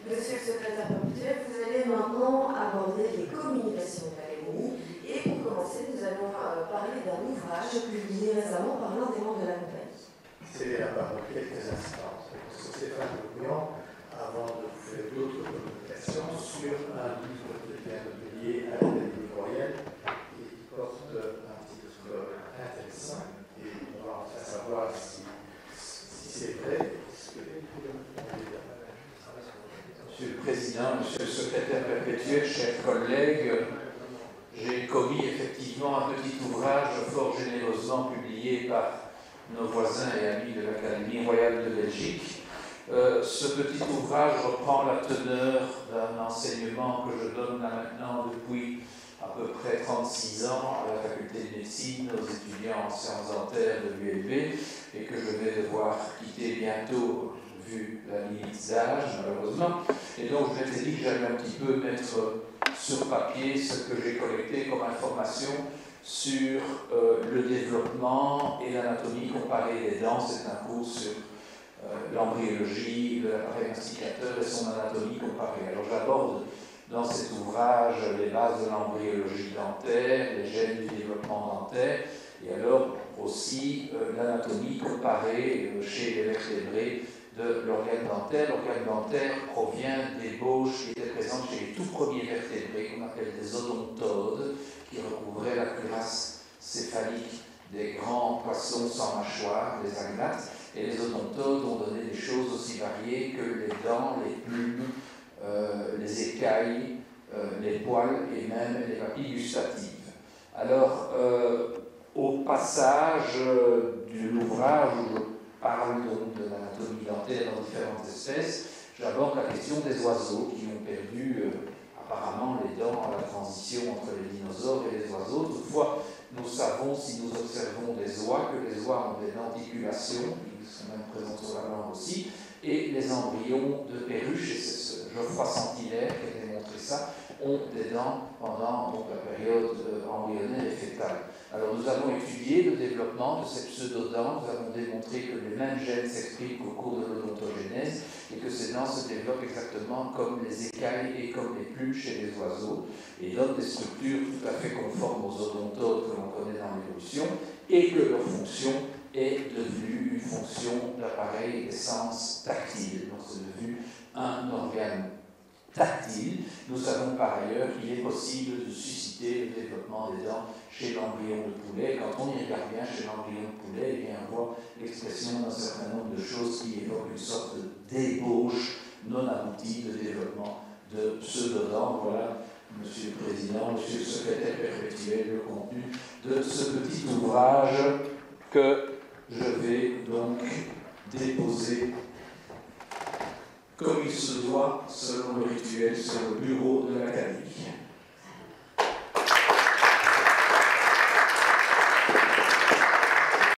Monsieur le secrétaire perpétuel, vous allez maintenant aborder les communications de l'Académie. Et pour commencer, nous allons parler d'un ouvrage publié récemment par l'un des membres de la compagnie. C'est à part quelques instants. Stéphane Bouillon, avant de faire d'autres communications, sur un livre qui vient de publier à l'Académie royale et qui porte un titre intéressant. Et on va enfin savoir si c'est vrai. Monsieur le Président, Monsieur le Secrétaire perpétuel, chers collègues, j'ai commis effectivement un petit ouvrage fort généreusement publié par nos voisins et amis de l'Académie royale de Belgique. Ce petit ouvrage reprend la teneur d'un enseignement que je donne là maintenant depuis à peu près 36 ans à la faculté de médecine aux étudiants en sciences dentaires de l'ULB et que je vais devoir quitter bientôt vu la limite d'âge malheureusement. Et donc je m'étais dit que j'allais un petit peu mettre sur papier ce que j'ai collecté comme information sur le développement et l'anatomie comparée des dents. C'est un cours sur l'embryologie, l'appareil masticateur et son anatomie comparée. Alors j'aborde dans cet ouvrage les bases de l'embryologie dentaire, les gènes du développement dentaire, et alors aussi l'anatomie comparée chez les vertébrés de l'organe dentaire. L'organe dentaire provient d'ébauches qui étaient présentes chez les tout premiers vertébrés qu'on appelle des odontodes, qui recouvraient la cuirasse céphalique des grands poissons sans mâchoire, les agnates. Et les odontodes ont donné des choses aussi variées que les dents, les plumes, les écailles, les poils et même les papilles gustatives. Alors, au passage de l'ouvrage où je parle donc de l'anatomie dentaire dans différentes espèces, j'aborde la question des oiseaux qui ont perdu apparemment les dents à la transition entre les dinosaures et les oiseaux. Toutefois, nous savons, si nous observons des oies, que les oies ont des denticulations, qui sont même présentes sur la langue aussi, et les embryons de perruches, et c'est ce Geoffroy Saint-Hilaire qui a démontré ça, ont des dents pendant donc, la période embryonnaire et fétale. Alors nous avons étudié le développement de ces pseudodents, nous avons démontré que les mêmes gènes s'expriment qu'au cours de l'odontogénèse et que ces dents se développent exactement comme les écailles et comme les plumes chez les oiseaux et donnent des structures tout à fait conformes aux odontodes que l'on connaît dans l'évolution et que leur fonction est devenue une fonction d'appareil des sens tactile. Donc c'est devenu un organe tactile. Nous savons par ailleurs qu'il est possible de susciter le développement des dents chez l'embryon de poulet. Quand on y regarde bien chez l'embryon de poulet, eh bien, on voit l'expression d'un certain nombre de choses qui évoquent une sorte d'ébauche non aboutie de développement de pseudodents. Voilà, Monsieur le Président, Monsieur le Secrétaire perpétuel, le contenu de ce petit ouvrage que je vais donc déposer comme il se doit, selon le rituel, sur le bureau de l'Académie.